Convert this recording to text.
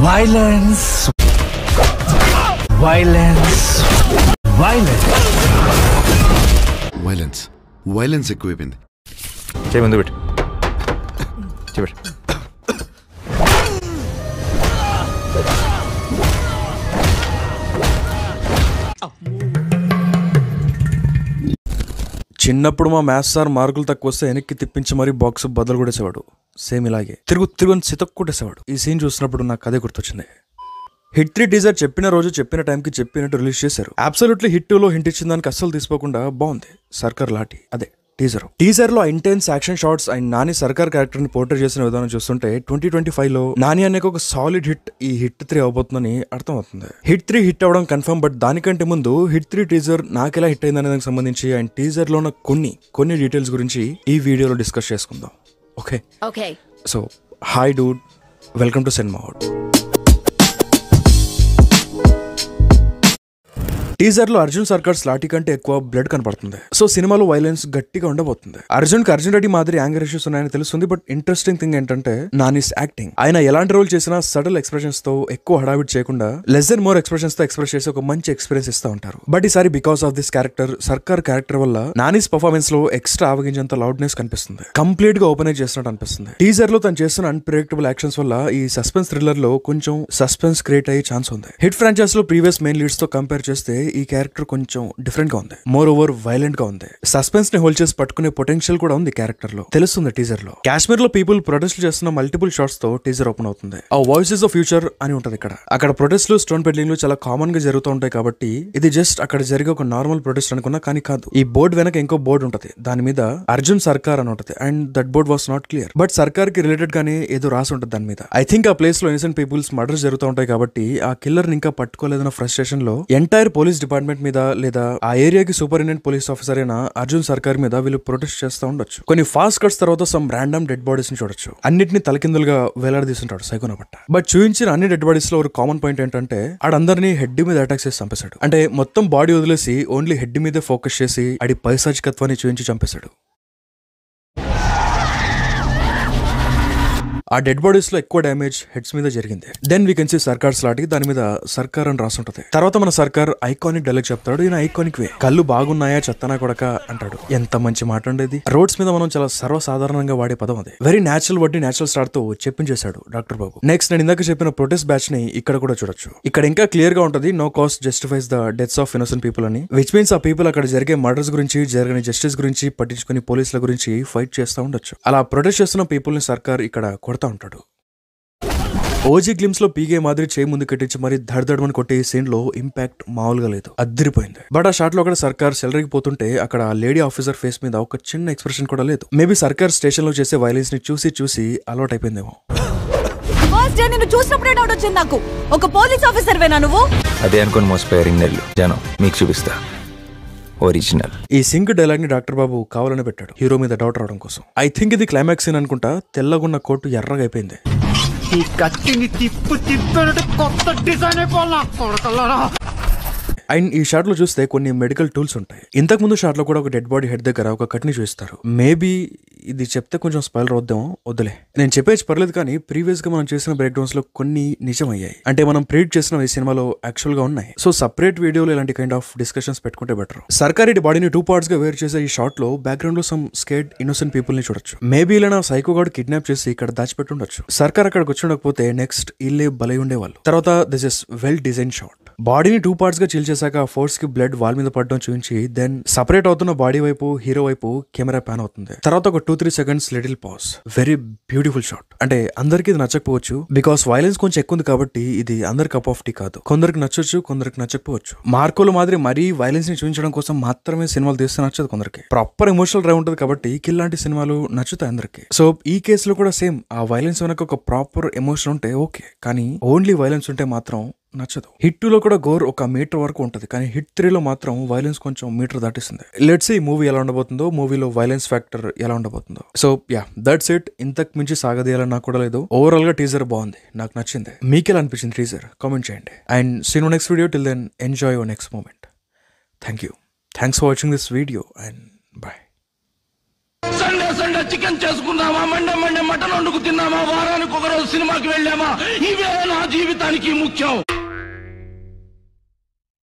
Violence, violence, violence. Violence. Violence ఎక్కువైపోయింది. చేయి ముందు పెట్టు. చెప్పు. చిన్నప్పుడు మా మ్యాథ్స్ సార్ మార్కులు తక్కువ వస్తే వెనక్కి తిప్పించి మరీ బాక్స్ బదులు కొట్టేసేవాడు. సేమ్ ఇలాగే తిరుగుని సితక్ కొట్టేసేవాడు. ఈ సీన్ చూసినప్పుడు నాకు అదే గుర్తొచ్చింది. హిట్ 3 టీజర్ చెప్పిన రోజు చెప్పిన టైంకి చెప్పినట్టు రిలీజ్ చేశారు. అబ్సల్యూట్లీ హిట్ 2లో హింట్ ఇచ్చిన దానికి అస్సలు తీసుకోకుండా బాగుంది. సర్కార్ లాఠీ అదే టీజర్ లో intense action shots and Nani సర్కార్ క్యారెక్టర్ ని పోర్ట్రేట్ చేసిన విధానం చూస్తుంటే 2025 లో నాని అనే ఒక సాలిడ్ హిట్ ఈ హిట్ 3 అవబోతుందని అర్థం అవుతుంది. హిట్ 3 హిట్ అవడం కన్ఫర్మ్. బట్ దానికంటే ముందు హిట్ 3 టీజర్ నాకెలా హిట్ అయిందనే దానికి సంబంధించి అండ్ టీజర్ లో ఉన్న కొన్ని డీటెయిల్స్ గురించి ఈ వీడియోలో డిస్కస్ చేసుకుందాం. Okay so hi dude, welcome to cinema hood. Teaser లో అర్జున్ సర్కార్స్ లాఠీ కంటే ఎక్కువ బ్లడ్ కనపడుతుంది. సో సినిమాలో వైలెన్స్ గట్టిగా ఉండబోతుంది. అర్జున్ రెడ్డి మాదిరి యాంగర్ ఇష్యూస్ ఉన్నాయని తెలుస్తుంది. బట్ ఇంట్రెస్టింగ్ థింగ్ ఏంటంటే నానిస్ యాక్టింగ్. ఆయన ఎలాంటి రోల్ చేసినా సడల్ ఎక్స్ప్రెషన్స్ తో ఎక్కువ హడావిడి చేయకుండా లెస్ అండ్ మోర్ ఎక్స్ప్రెషన్స్ తో ఎక్స్ప్రెస్ చేసి ఒక మంచి ఎక్స్పీరియన్స్ ఇస్తా ఉంటారు. బట్ ఈసారి బికాస్ ఆఫ్ దిస్ క్యారెక్టర్ సర్కార్ క్యారెక్టర్ వల్ల నానిస్ పర్ఫార్మెన్స్ లో ఎక్స్ట్రా ఆవగించేంత లౌడ్నెస్ కనిపిస్తుంది. కంప్లీట్ గా ఓపెన్ చేసినట్టు అనిపిస్తుంది. టీజర్ లో తను చేస్తున్న అన్ప్రెడిక్టబుల్ యాక్షన్స్ వల్ల ఈ సస్పెన్స్ థ్రిల్లర్ లో కొంచెం సస్పెన్స్ క్రియేట్ అయ్యే ఛాన్స్ ఉంది. హిట్ ఫ్రాంచైజ్ లో ప్రీవియస్ మెయిన్ లీడ్స్ తో కంపేర్ చేస్తే ఈ క్యారెక్టర్ కొంచెం డిఫరెంట్ గా ఉంది. మోర్ ఓవర్ వైలెంట్ గా ఉంది. సస్పెన్స్ ని హోల్డ్ చేసి పట్టుకునే పొటెన్షియల్ కూడా ఉంది క్యారెక్టర్ లో, తెలుస్తుంది టీజర్ లో. కాశ్మీర్ లో పీపుల్ ప్రొటెస్ట్ చేస్తున్న మల్టిపుల్ షాట్స్ తో టీజర్ ఓపెన్ అవుతుంది. ఆ వాయిసెస్ ఆఫ్ ఫ్యూచర్ అని ఉంటది. అక్కడ ప్రొటెస్ట్లు స్టోన్ పెడ్లింగ్ చాలా కామన్ గా జరుగుతూ ఉంటాయి. కాబట్టి ఇది జస్ట్ అక్కడ జరిగే ఒక నార్మల్ ప్రొటెస్ట్ అనుకున్నా, కానీ కాదు. ఈ బోర్డు వెనక ఇంకో బోర్డు ఉంటది. దాని మీద అర్జున్ సర్కార్ అని ఉంటది. And that board was not clear. But సర్కార్ కి రిలేటెడ్ గానే ఏదో రాసి ఉంటది దాని మీద. ఐ థింక్ ఆ ప్లేస్ లో ఇన్నోసెంట్ పీపుల్స్ మర్డర్స్ జరుగుతూ ఉంటాయి. కాబట్టి ఆ కిల్లర్ ని ఇంకా పట్టుకోలేదన్న ఫ్రస్ట్రేషన్ లో ఎంటైర్ పోలీస్ డిపార్ట్మెంట్ మీద లేదా ఆ ఏరియాకి సూపరింటెండెంట్ పోలీస్ ఆఫీసర్ అయిన అర్జున్ సర్కార్ మీద వీళ్ళు ప్రొటెస్ట్ చేస్తూ ఉండొచ్చు. కొన్ని ఫాస్ట్ కట్స్ తర్వాత సమ్ ర్యాండమ్ డెడ్ బాడీస్ ని చూడొచ్చు. అన్నిటిని తలకిందులుగా వేలాడదీస్తుంటాడు సైకోన పట్ట. బట్ చూపించిన అన్ని డెడ్ బాడీస్ లో ఒక కామన్ పాయింట్ ఏంటంటే ఆడందరినీ హెడ్ మీద అటాక్ చేసి చంపేశాడు. అంటే మొత్తం బాడీ వదిలేసి ఓన్లీ హెడ్ మీదే ఫోకస్ చేసి ఆడి పైశాచికత్వాన్ని చూపించి చంపేశాడు. ఆ డెడ్ బాడీస్ లో ఎక్కువ డ్యామేజ్ హెడ్స్ మీద జరిగింది. దెన్ వీ కెన్ సీ సర్కార్స్ లాటి దాని మీద సర్కార్ అని రాసుంటది. తర్వాత మన సర్కార్ ఐకానిక్ డైలాగ్ చెప్తాడు. ఈయన ఐకానిక్ వే కళ్ళు బాగున్నాయా చెత్తనా కొడక అంటాడు. ఎంత మంచి మాట ఉండేది. రోడ్స్ మీద మనం చాలా సర్వసాధారణంగా వాడే పదం అది. Very natural word natural start తో చెప్పించేశాడు డాక్టర్ బాబు. నెక్స్ట్ నేను ఇందాక చెప్పిన ప్రొటెస్ట్ బ్యాచ్ ని ఇక్కడ కూడా చూడొచ్చు. ఇక్కడ ఇంకా క్లియర్ గా ఉంటది no cost justifies the deaths of innocent people అని. విచ్ మీన్స్ ఆ పీపుల్ అక్కడ జరిగే మర్డర్స్ గురించి జరగని జస్టిస్ గురించి పట్టించుకుని పోలీసుల గురించి ఫైట్ చేస్తూ ఉండొచ్చు. అలా ప్రొటెస్ట్ చేస్తున్న పీపుల్ ని సర్కార్ ఇక్కడ కొడతా ఉంటాడు. ఓజీ గ్లిమ్స్ లో పీగే మాదిరి చేయి ముందు కట్టించి మరి దడదడమని కొట్టే ఈ సీన్ లో ఇంపాక్ట్ మామూలుగా లేదు, అద్దరిపోయింది. బట్ ఆ షాట్ లో అక్కడ సర్కార్ సెలరీగిపోతుంటే అక్కడ లేడీ ఆఫీసర్ ఫేస్ మీద ఒక చిన్న ఎక్స్ప్రెషన్ కూడా లేదు. మేబీ సర్కార్ స్టేషన్ లో చేసే వైలెన్స్ ని చూసి అలవాటు అయిపోయిందేమో. ఒక పోలీస్ ఆఫీసర్ వేనా నువ్వు? అదే అనుకుని మోసపోయారు నెల్లు జనం. మీకు చూపిస్తా ఒరిజినల్. ఈ సింక్ డైలాగ్ ని డాక్టర్ బాబు కావాలని పెట్టాడు హీరో మీద డౌట్ రావడం కోసం. ఐ థింక్ ఇది క్లైమాక్స్ సీన్ అనుకుంటా. తెల్లగున్న కోటు ఎర్రగా అయిపోయింది. ఈ కత్తిని తిప్పినట్టు కొత్త డిజైన్ అయిపోవాలా. అండ్ ఈ షాట్ లో చూస్తే కొన్ని మెడికల్ టూల్స్ ఉంటాయి. ఇంతకు ముందు షాట్ లో కూడా ఒక డెడ్ బాడీ హెడ్ దగ్గర ఒక కట్ని చూపిస్తారు. మేబీ ఇది చెప్తే కొంచెం స్పాయిలర్ అవుద్దామో, వద్దులే. నేను చెప్పేసి పర్లేదు. కానీ ప్రీవియస్ గా మనం చేసిన బ్రేక్ డౌన్స్ లో కొన్ని నిజం అయ్యాయి. అంటే మనం ప్రీడ్ చేసిన ఈ సినిమాలో యాక్చువల్ గా ఉన్నాయి. సో సపరేట్ వీడియోలో ఇలాంటి కైండ్ ఆఫ్ డిస్కషన్స్ పెట్టుకుంటే బెటర్. సర్కార్ ఈ బాడీని 2 పార్ట్స్ గా వేరు చేసే ఈ షాట్ లో బ్యాక్గ్రౌండ్ లో సమ్ స్కేడ్ ఇన్నోసెంట్ పీపుల్ ని చూడొచ్చు. మేబీ ఇలా సైకో గాడు కిడ్నాప్ చేసి ఇక్కడ దాచిపెట్టి ఉండొచ్చు. సర్కార్ అక్కడికి వచ్చి ఉండకపోతే నెక్స్ట్ ఇల్లే బలై ఉండేవాళ్ళు. తర్వాత this is well design shot. బాడీని 2 పార్ట్స్ గా చీల్ చేశాక ఫోర్స్ కి బ్లడ్ వాల్ మీద పడడం చూపించి దెన్ సపరేట్ అవుతున్న బాడీ వైపు హీరో వైపు కెమెరా ప్యాన్ అవుతుంది. తర్వాత ఒక 2-3 seconds little pause. Very beautiful shot. అంటే అందరికి ఇది నచ్చకపోవచ్చు బికాస్ వైలెన్స్ కొంచెం ఎక్కువ ఉంది కాబట్టి ఇది అందరికి కప్ ఆఫ్ టీ కాదు. కొందరికి నచ్చొచ్చు, కొందరికి నచ్చకపోవచ్చు. మార్కోల మాదిరి మరీ వైలెన్స్ ని చూపించడం కోసం మాత్రమే సినిమాలు తీస్తే నచ్చదు కొందరికి. ప్రాపర్ ఎమోషనల్ డ్రైవ్ ఉంటుంది కాబట్టి కిల్ లాంటి సినిమాలు నచ్చుతాయి అందరికి. సో ఈ కేసులో కూడా సేమ్. ఆ వైలెన్స్ వెనక ఒక ప్రాపర్ ఎమోషన్ ఉంటే ఓకే, కానీ ఓన్లీ వైలెన్స్ ఉంటే మాత్రం నచ్చదు. హిట్ 2 లో కూడా గోర్ ఒక మీటర్ వరకు ఉంటది. కానీ హిట్ 3 లో మాత్రం వైలెన్స్ కొంచెం మీటర్ దాటిస్తుంది. లెట్స్ సీ మూవీ ఎలా ఉండబోతుందో, మూవీలో వైలెన్స్ ఫ్యాక్టర్ ఎలా ఉండబోతుందో. So yeah that's it. ఇంతకు మించి సాగదీయాలని నాకు కూడా లేదు. ఓవరాల్ గా టీజర్ బాగుంది, నాకు నచ్చింది. మీకు ఎలా అనిపించింది టీజర్? కామెంట్ చేయండి. And see you next video. Till then enjoy your next moment. Thank you. Thanks for watching this video and bye. Sunday chicken చేసుకున్నామా, మండే మటన్ వండుకు తిన్నామా, వారానికి ఒక రోజు సినిమాకి వెళ్ళామా, ఇవే జీవితానికి ముఖ్యం.